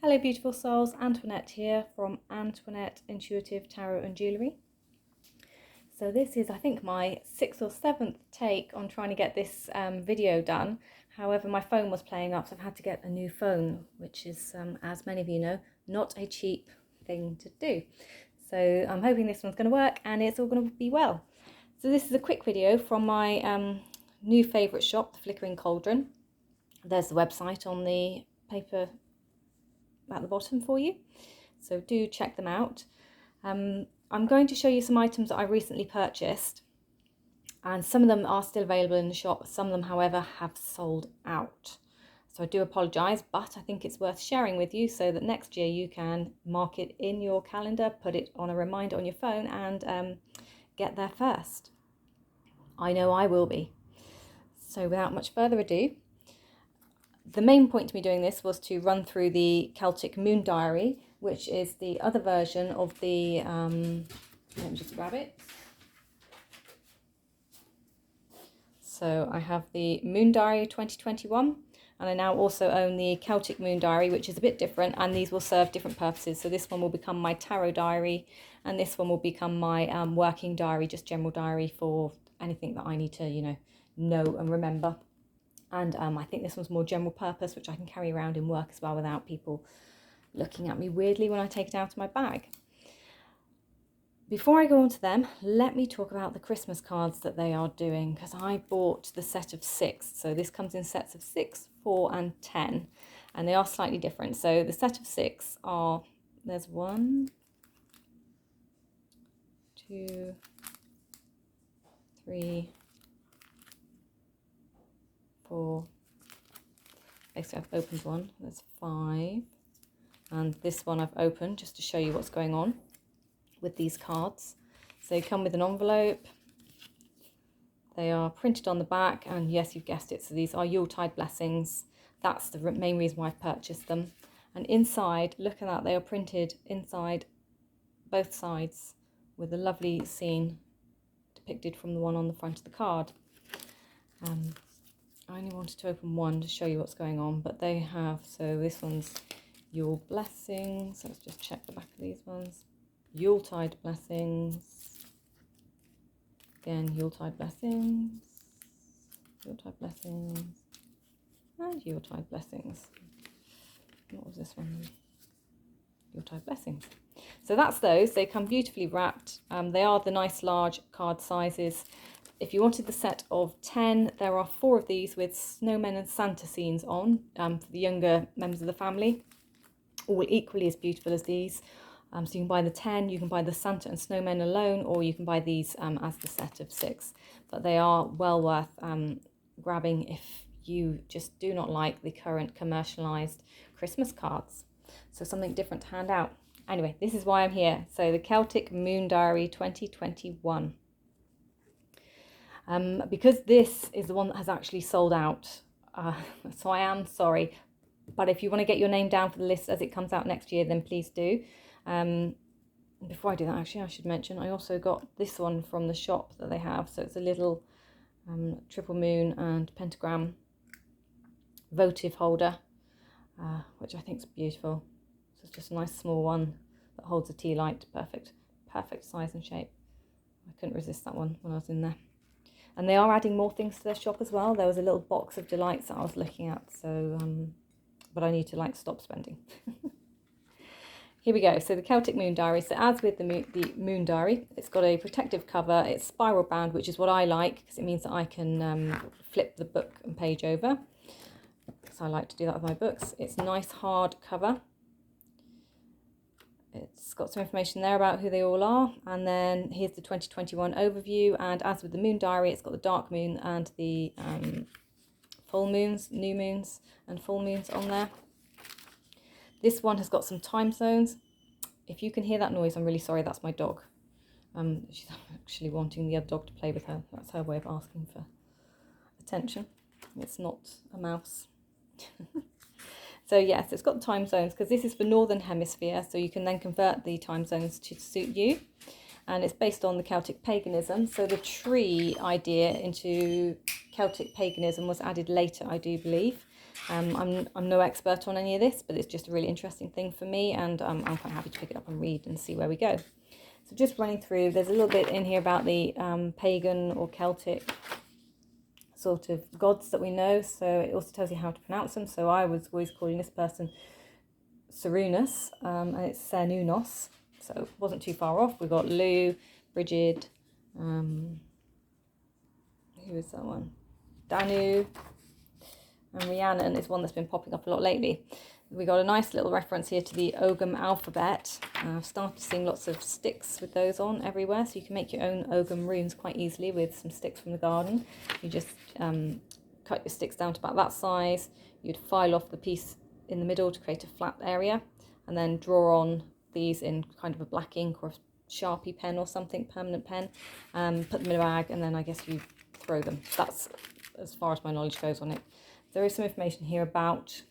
Hello beautiful souls, Antoinette here from Antoinette Intuitive Tarot and Jewellery. So this is I think my 6th or 7th take on trying to get this video done. However, my phone was playing up, so I've had to get a new phone, which is, as many of you know, not a cheap thing to do. So I'm hoping this one's going to work and it's all going to be well. So this is a quick video from my new favourite shop, the Flickering Cauldron. There's the website on the paper at the bottom for you, so do check them out. I'm going to show you some items that I recently purchased, and some of them are still available in the shop. Some of them, however, have sold out, so I do apologise, but I think it's worth sharing with you so that next year you can mark it in your calendar, put it on a reminder on your phone, and get there first. I know I will be. So without much further ado, the main point to me doing this was to run through the Celtic Moon Diary, which is the other version of the, let me just grab it. So I have the Moon Diary 2021, and I now also own the Celtic Moon Diary, which is a bit different, and these will serve different purposes. So this one will become my tarot diary, and this one will become my working diary, just general diary for anything that I need to, know and remember. And I think this one's more general purpose, which I can carry around in work as well without people looking at me weirdly when I take it out of my bag. Before I go on to them, let me talk about the Christmas cards that they are doing, because I bought the set of 6. So this comes in sets of 6, 4 and 10, and they are slightly different. So the set of 6 are, there's 1, 2, 3, 4, basically I've opened one, there's 5, and this one I've opened just to show you what's going on with these cards. So they come with an envelope, they are printed on the back, and yes, you've guessed it, so these are Yuletide blessings. That's the main reason why I've purchased them. And inside, look at that, they are printed inside both sides with a lovely scene depicted from the one on the front of the card. I only wanted to open one to show you what's going on, but they have, so this one's your blessings. Let's just check the back of these ones. Yuletide blessings. Again, Yuletide blessings. Yuletide blessings. And Yuletide blessings. What was this one? Yuletide blessings. So that's those. They come beautifully wrapped. They are the nice large card sizes. If you wanted the set of 10, there are 4 of these with snowmen and Santa scenes on for the younger members of the family, all equally as beautiful as these. So you can buy the 10, you can buy the Santa and snowmen alone, or you can buy these as the set of 6. But they are well worth grabbing if you just do not like the current commercialised Christmas cards. So something different to hand out. Anyway, this is why I'm here. So the Celtic Moon Diary 2021. Because this is the one that has actually sold out, so I am sorry, but if you want to get your name down for the list as it comes out next year, then please do. Before I do that, actually, I should mention I also got this one from the shop that they have. So it's a little triple moon and pentagram votive holder, which I think is beautiful. So it's just a nice small one that holds a tea light, perfect size and shape. I couldn't resist that one when I was in there. And they are adding more things to their shop as well. There was a little box of delights that I was looking at, so but I need to stop spending. Here we go. So the Celtic Moon Diary. So as with the Moon Diary, it's got a protective cover. It's spiral bound, which is what I like because it means that I can flip the book and page over. So I like to do that with my books. It's nice hard cover. It's got some information there about who they all are, and then here's the 2021 overview. And as with the Moon Diary, it's got the dark moon and the full moons, new moons and full moons on there. This one has got some time zones. If you can hear that noise, I'm really sorry, that's my dog. She's actually wanting the other dog to play with her. That's her way of asking for attention. It's not a mouse. So yes, it's got the time zones because this is for Northern Hemisphere, so you can then convert the time zones to suit you. And it's based on the Celtic paganism. So the tree idea into Celtic paganism was added later, I do believe. I'm no expert on any of this, but it's just a really interesting thing for me, and I'm quite happy to pick it up and read and see where we go. So just running through, there's a little bit in here about the pagan or Celtic sort of gods that we know. So it also tells you how to pronounce them. So I was always calling this person Cernunnos, and it's Cernunnos. So it wasn't too far off. We've got Lou, Brigid, who is that one? Danu, and Rhiannon is one that's been popping up a lot lately. We got a nice little reference here to the Ogham alphabet. I've started seeing lots of sticks with those on everywhere, so you can make your own Ogham runes quite easily with some sticks from the garden. You just cut your sticks down to about that size. You'd file off the piece in the middle to create a flat area, and then draw on these in kind of a black ink or a Sharpie pen or something, permanent pen. Put them in a bag, and then I guess you throw them. That's as far as my knowledge goes on it. There is some information here about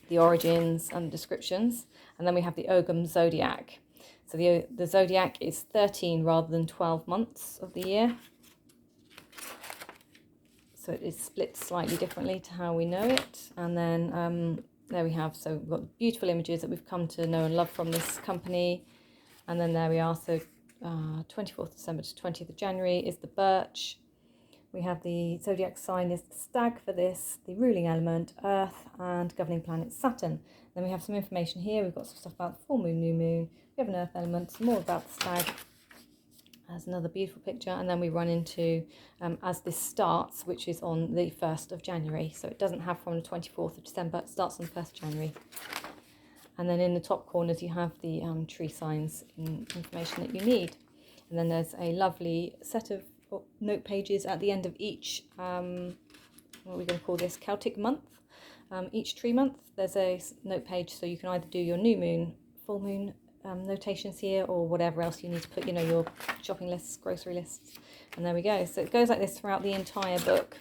the origins and descriptions, and then we have the Ogham zodiac. So the zodiac is 13 rather than 12 months of the year, so it is split slightly differently to how we know it. And then there we have, so we've got beautiful images that we've come to know and love from this company. And then there we are, so 24th December to 20th of January is the birch. We have the zodiac sign is the stag for this, the ruling element, earth, and governing planet, Saturn. Then we have some information here. We've got some stuff about the full moon, new moon. We have an earth element, some more about the stag. There's another beautiful picture. And then we run into, as this starts, which is on the 1st of January. So it doesn't have from the 24th of December, it starts on the 1st of January. And then in the top corners, you have the tree signs information that you need. And then there's a lovely set of note pages at the end of each, what are we going to call this, Celtic month. Each tree month, there's a note page, so you can either do your new moon, full moon notations here, or whatever else you need to put, you know, your shopping lists, grocery lists. And there we go. So it goes like this throughout the entire book,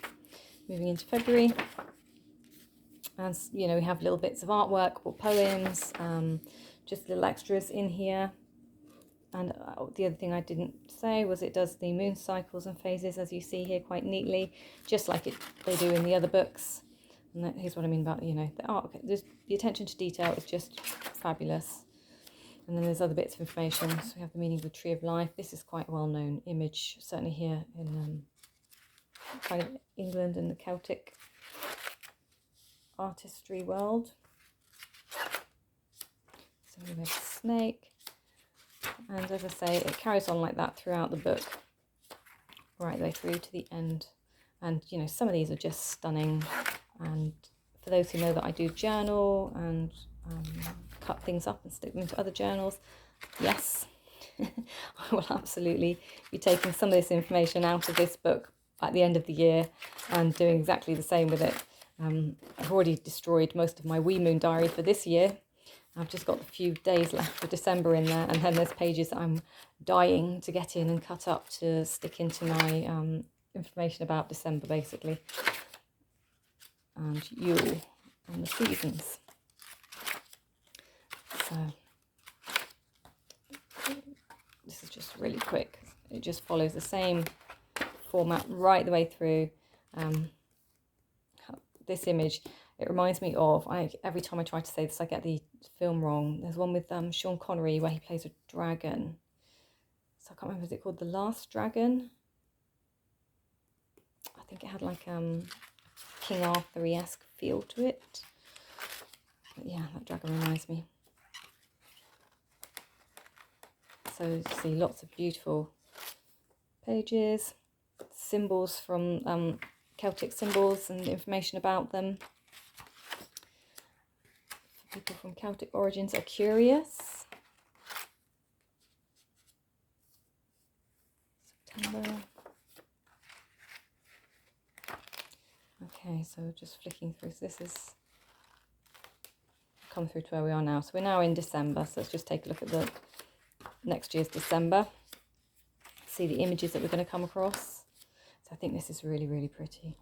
moving into February. And, you know, we have little bits of artwork or poems, just little extras in here. And the other thing I didn't say was it does the moon cycles and phases, as you see here, quite neatly, just like they do in the other books. And here's what I mean about, you know, the art. The attention to detail is just fabulous. And then there's other bits of information. So we have the meaning of the Tree of Life. This is quite a well-known image, certainly here in kind of England and the Celtic artistry world. So we have a snake. And as I say, it carries on like that throughout the book, right the way through to the end. And, you know, some of these are just stunning. And for those who know that I do journal and cut things up and stick them into other journals, yes, I will absolutely be taking some of this information out of this book at the end of the year and doing exactly the same with it. I've already destroyed most of my Wee Moon diary for this year. I've just got a few days left for December in there, and then there's pages that I'm dying to get in and cut up to stick into my information about December, basically, and Yule and the seasons. So this is just really quick. It just follows the same format right the way through. This image, it reminds me of, every time I try to say this I get the film wrong. There's one with Sean Connery where he plays a dragon. So I can't remember, is it called The Last Dragon? I think it had like King Arthur-esque feel to it. But yeah, that dragon reminds me. So you see lots of beautiful pages, symbols from Celtic symbols and information about them. For people from Celtic origins are curious. September. Okay, so just flicking through. So this is come through to where we are now. So we're now in December. So let's just take a look at the next year's December. See the images that we're going to come across. So I think this is really, really pretty.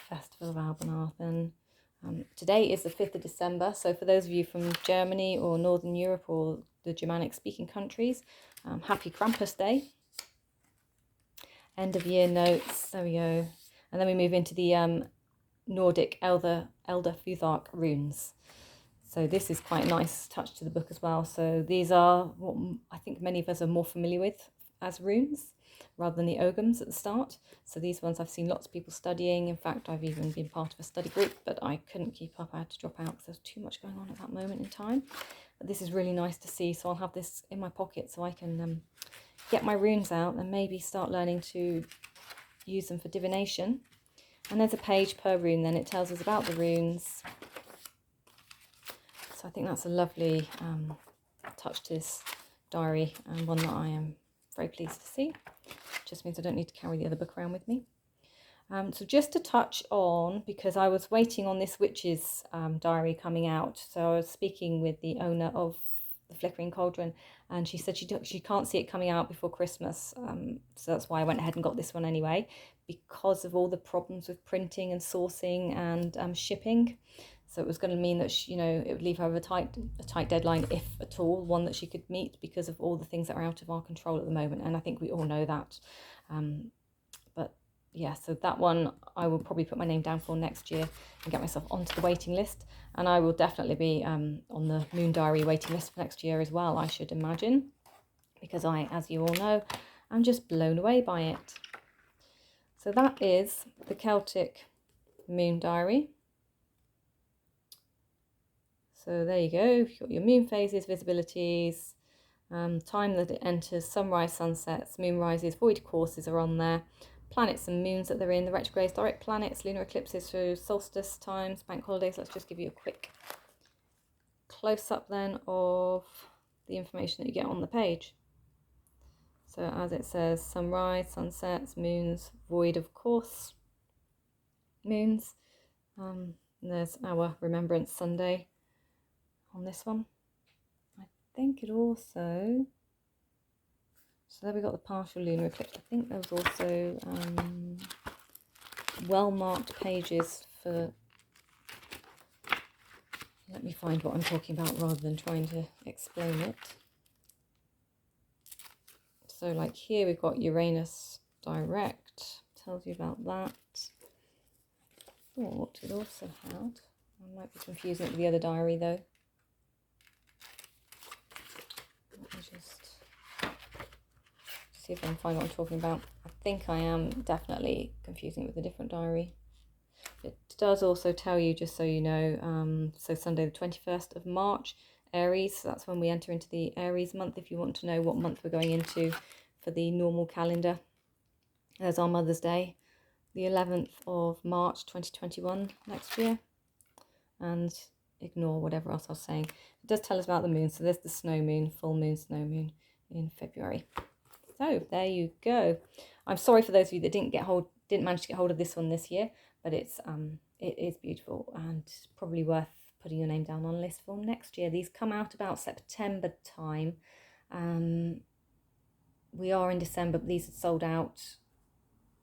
Festival of Albanarthen. Today is the 5th of December. So for those of you from Germany or Northern Europe or the Germanic speaking countries, happy Krampus Day. end of year notes. There we go. And then we move into the Nordic Elder Futhark runes. So this is quite a nice touch to the book as well. So these are what I think many of us are more familiar with as runes, rather than the ogams at the start. So these ones I've seen lots of people studying. In fact, I've even been part of a study group, but I couldn't keep up. I had to drop out because there was too much going on at that moment in time. But this is really nice to see. So I'll have this in my pocket so I can get my runes out and maybe start learning to use them for divination. And there's a page per rune then. It tells us about the runes. So I think that's a lovely touch to this diary, and one that I am very pleased to see. Just means I don't need to carry the other book around with me. So just to touch on, because I was waiting on this witch's diary coming out. So I was speaking with the owner of the Flickering Cauldron, and she said she can't see it coming out before Christmas. So that's why I went ahead and got this one anyway, because of all the problems with printing and sourcing and shipping. So it was going to mean that it would leave her with a tight deadline, if at all, one that she could meet, because of all the things that are out of our control at the moment. And I think we all know that. But yeah, so that one I will probably put my name down for next year and get myself onto the waiting list. And I will definitely be on the Moon Diary waiting list for next year as well, I should imagine, because I, as you all know, I'm just blown away by it. So that is the Celtic Moon Diary. So there you go, you've got your moon phases, visibilities, time that it enters, sunrise, sunsets, moon rises, void courses are on there, planets and moons that they're in, the retrogrades, direct planets, lunar eclipses through solstice times, bank holidays. Let's just give you a quick close-up then of the information that you get on the page. So as it says, sunrise, sunsets, moons, void of course, moons. And there's our Remembrance Sunday on this one. I think it also, so there we got the partial lunar eclipse. I think there was also well marked pages for, let me find what I'm talking about rather than trying to explain it. So like here we've got Uranus direct, tells you about that. I thought it also had, I might be confusing it with the other diary though. Let me just see if I can find what I'm talking about. I think I am definitely confusing it with a different diary. It does also tell you, just so you know, so Sunday the 21st of March, Aries, so that's when we enter into the Aries month, if you want to know what month we're going into for the normal calendar. There's our Mother's Day, the 11th of March 2021 next year, and ignore whatever else I was saying. It does tell us about the moon, so there's the snow moon, full moon, snow moon in February. So there you go. I'm sorry for those of you that didn't manage to get hold of this one this year, but it is beautiful and probably worth putting your name down on a list for next year. These come out about September time. We are in December, but these had sold out.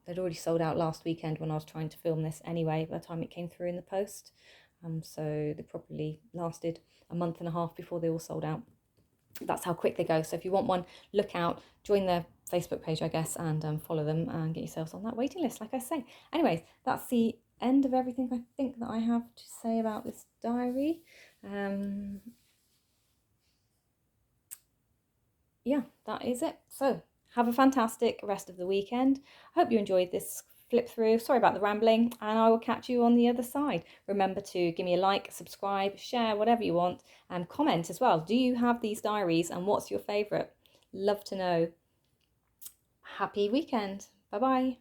They'd already sold out last weekend when I was trying to film this anyway, by the time it came through in the post. So they probably lasted a month and a half before they all sold out. That's how quick they go. So if you want one, look out, join their Facebook page, I guess, and follow them and get yourselves on that waiting list, like I say. Anyways, that's the end of everything I think that I have to say about this diary. Yeah, that is it. So have a fantastic rest of the weekend. I hope you enjoyed this flip through. Sorry about the rambling, and I will catch you on the other side. Remember to give me a like, subscribe, share, whatever you want, and comment as well. Do you have these diaries, and what's your favourite? Love to know. Happy weekend. Bye bye.